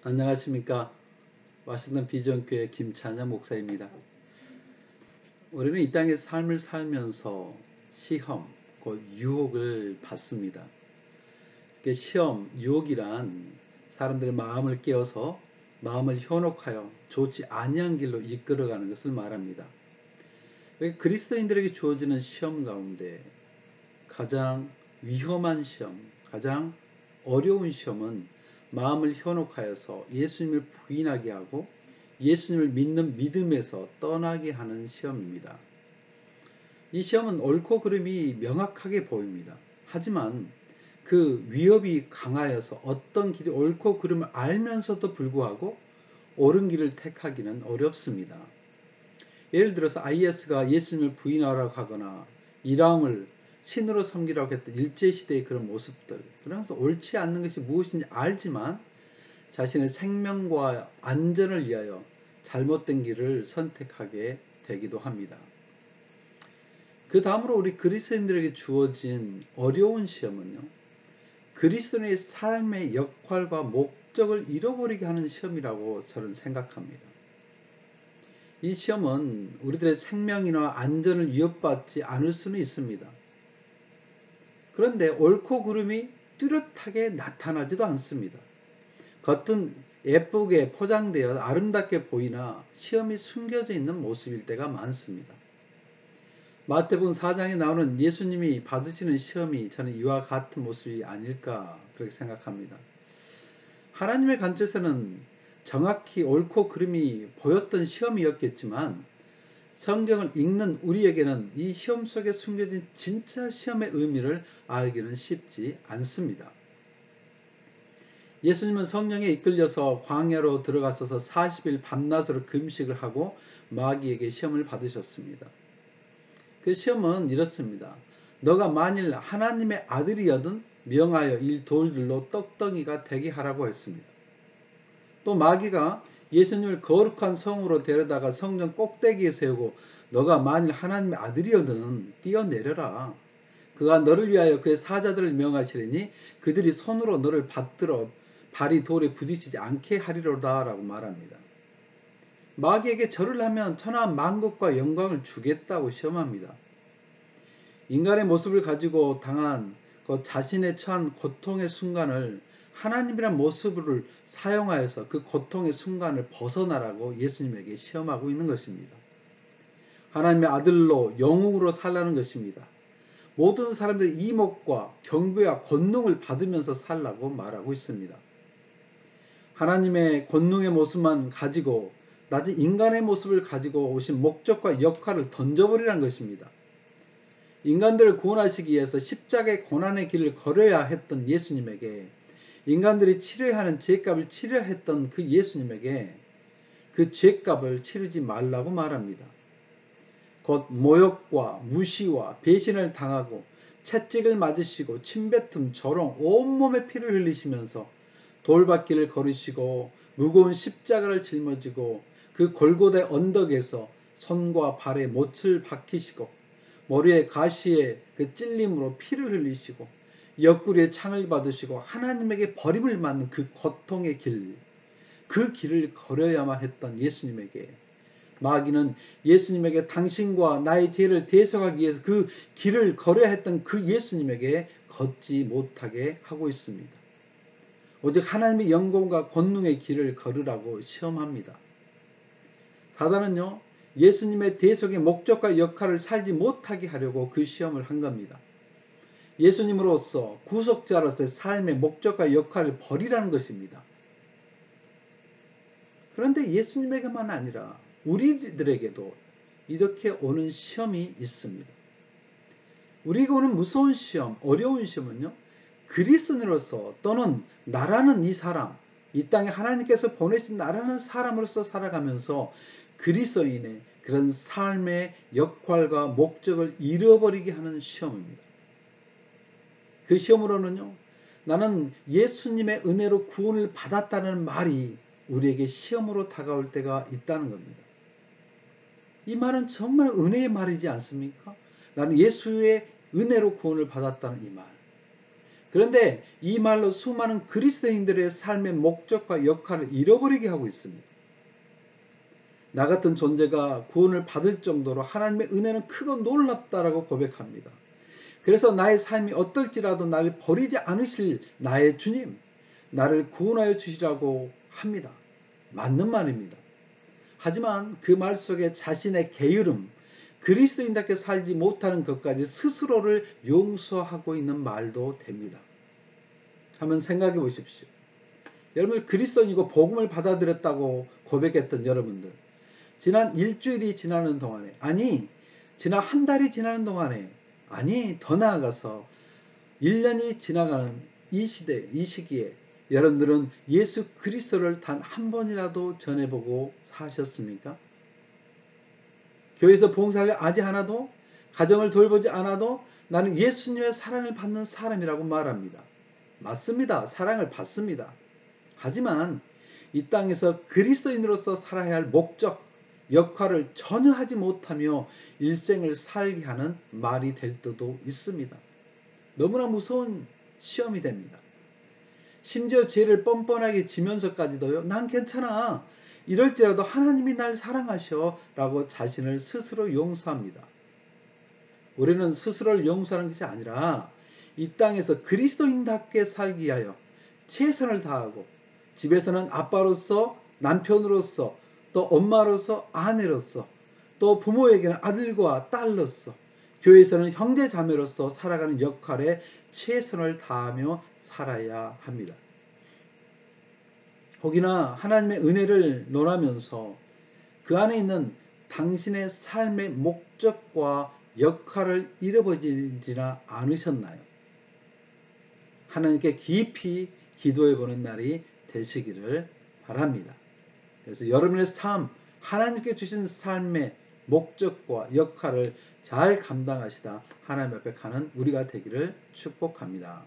안녕하십니까. 와싱턴 비전교회 김찬현 목사입니다. 우리는 이 땅의 삶을 살면서 시험, 곧 유혹을 받습니다. 시험, 유혹이란 사람들의 마음을 깨워서 마음을 현혹하여 좋지 아니한 길로 이끌어가는 것을 말합니다. 그리스도인들에게 주어지는 시험 가운데 가장 위험한 시험, 가장 어려운 시험은 마음을 현혹하여서 예수님을 부인하게 하고 예수님을 믿는 믿음에서 떠나게 하는 시험입니다. 이 시험은 옳고 그름이 명확하게 보입니다. 하지만 그 위협이 강하여서 어떤 길이 옳고 그름을 알면서도 불구하고 옳은 길을 택하기는 어렵습니다. 예를 들어서 IS가 예수님을 부인하라고 하거나 이랑을 신으로 섬기라고 했던 일제시대의 그런 모습들, 그러면서 옳지 않는 것이 무엇인지 알지만 자신의 생명과 안전을 위하여 잘못된 길을 선택하게 되기도 합니다. 그 다음으로 우리 그리스도인들에게 주어진 어려운 시험은요, 그리스도인의 삶의 역할과 목적을 잃어버리게 하는 시험이라고 저는 생각합니다. 이 시험은 우리들의 생명이나 안전을 위협받지 않을 수는 있습니다. 그런데 옳고 그름이 뚜렷하게 나타나지도 않습니다. 겉은 예쁘게 포장되어 아름답게 보이나 시험이 숨겨져 있는 모습일 때가 많습니다. 마태복음 4장에 나오는 예수님이 받으시는 시험이 저는 이와 같은 모습이 아닐까 그렇게 생각합니다. 하나님의 관점에서는 정확히 옳고 그름이 보였던 시험이었겠지만 성경을 읽는 우리에게는 이 시험 속에 숨겨진 진짜 시험의 의미를 알기는 쉽지 않습니다. 예수님은 성령에 이끌려서 광야로 들어가셔서 40일 밤낮으로 금식을 하고 마귀에게 시험을 받으셨습니다. 그 시험은 이렇습니다. 너가 만일 하나님의 아들이여든 명하여 이 돌들로 떡덩이가 되게 하라고 했습니다. 또 마귀가 예수님을 거룩한 성으로 데려다가 성전 꼭대기에 세우고 너가 만일 하나님의 아들이여든 뛰어내려라. 그가 너를 위하여 그의 사자들을 명하시리니 그들이 손으로 너를 받들어 발이 돌에 부딪히지 않게 하리로다 라고 말합니다. 마귀에게 절을 하면 천하 만국과 영광을 주겠다고 시험합니다. 인간의 모습을 가지고 당한 그 자신의 처한 고통의 순간을 하나님이란 모습을 사용하여서 그 고통의 순간을 벗어나라고 예수님에게 시험하고 있는 것입니다. 하나님의 아들로 영웅으로 살라는 것입니다. 모든 사람들이 이목과 경배와 권능을 받으면서 살라고 말하고 있습니다. 하나님의 권능의 모습만 가지고 낮은 인간의 모습을 가지고 오신 목적과 역할을 던져버리라는 것입니다. 인간들을 구원하시기 위해서 십자가의 고난의 길을 걸어야 했던 예수님에게, 인간들이 치러야 하는 죄값을 치러야 했던 그 예수님에게 그 죄값을 치르지 말라고 말합니다. 곧 모욕과 무시와 배신을 당하고 채찍을 맞으시고 침뱉음, 조롱, 온몸에 피를 흘리시면서 돌밭길을 걸으시고 무거운 십자가를 짊어지고 그 골고다 언덕에서 손과 발에 못을 박히시고 머리에 가시에 그 찔림으로 피를 흘리시고 옆구리에 창을 받으시고 하나님에게 버림을 받는 그 고통의 길, 그 길을 걸어야만 했던 예수님에게 마귀는 예수님에게 당신과 나의 죄를 대속하기 위해서 그 길을 걸어야 했던 그 예수님에게 걷지 못하게 하고 있습니다. 오직 하나님의 영광과 권능의 길을 걸으라고 시험합니다. 사단은요, 예수님의 대속의 목적과 역할을 살지 못하게 하려고 그 시험을 한 겁니다. 예수님으로서 구속자로서의 삶의 목적과 역할을 버리라는 것입니다. 그런데 예수님에게만 아니라 우리들에게도 이렇게 오는 시험이 있습니다. 우리가 오는 무서운 시험, 어려운 시험은요, 그리스도인으로서 또는 나라는 이 사람, 이 땅에 하나님께서 보내신 나라는 사람으로서 살아가면서 그리스도인의 그런 삶의 역할과 목적을 잃어버리게 하는 시험입니다. 그 시험으로는요, 나는 예수님의 은혜로 구원을 받았다는 말이 우리에게 시험으로 다가올 때가 있다는 겁니다. 이 말은 정말 은혜의 말이지 않습니까? 나는 예수의 은혜로 구원을 받았다는 이 말. 그런데 이 말로 수많은 그리스도인들의 삶의 목적과 역할을 잃어버리게 하고 있습니다. 나 같은 존재가 구원을 받을 정도로 하나님의 은혜는 크고 놀랍다라고 고백합니다. 그래서 나의 삶이 어떨지라도 나를 버리지 않으실 나의 주님, 나를 구원하여 주시라고 합니다. 맞는 말입니다. 하지만 그 말 속에 자신의 게으름, 그리스도인답게 살지 못하는 것까지 스스로를 용서하고 있는 말도 됩니다. 한번 생각해 보십시오. 여러분, 그리스도인이고 복음을 받아들였다고 고백했던 여러분들, 지난 일주일이 지나는 동안에, 아니 지난 한 달이 지나는 동안에, 아니 더 나아가서 1년이 지나가는 이 시대, 이 시기에 여러분들은 예수 그리스도를 단 한 번이라도 전해보고 사셨습니까? 교회에서 봉사를 하지 않아도, 가정을 돌보지 않아도 나는 예수님의 사랑을 받는 사람이라고 말합니다. 맞습니다. 사랑을 받습니다. 하지만 이 땅에서 그리스도인으로서 살아야 할 목적, 역할을 전혀 하지 못하며 일생을 살게 하는 말이 될 때도 있습니다. 너무나 무서운 시험이 됩니다. 심지어 죄를 뻔뻔하게 지면서까지도요, 난 괜찮아, 이럴지라도 하나님이 날 사랑하셔 라고 자신을 스스로 용서합니다. 우리는 스스로를 용서하는 것이 아니라 이 땅에서 그리스도인답게 살기 위하여 최선을 다하고, 집에서는 아빠로서, 남편으로서, 또 엄마로서, 아내로서, 또 부모에게는 아들과 딸로서, 교회에서는 형제 자매로서 살아가는 역할에 최선을 다하며 살아야 합니다. 혹이나 하나님의 은혜를 논하면서 그 안에 있는 당신의 삶의 목적과 역할을 잃어버리지나 않으셨나요? 하나님께 깊이 기도해보는 날이 되시기를 바랍니다. 그래서 여러분의 삶, 하나님께 주신 삶의 목적과 역할을 잘 감당하시다 하나님 앞에 가는 우리가 되기를 축복합니다.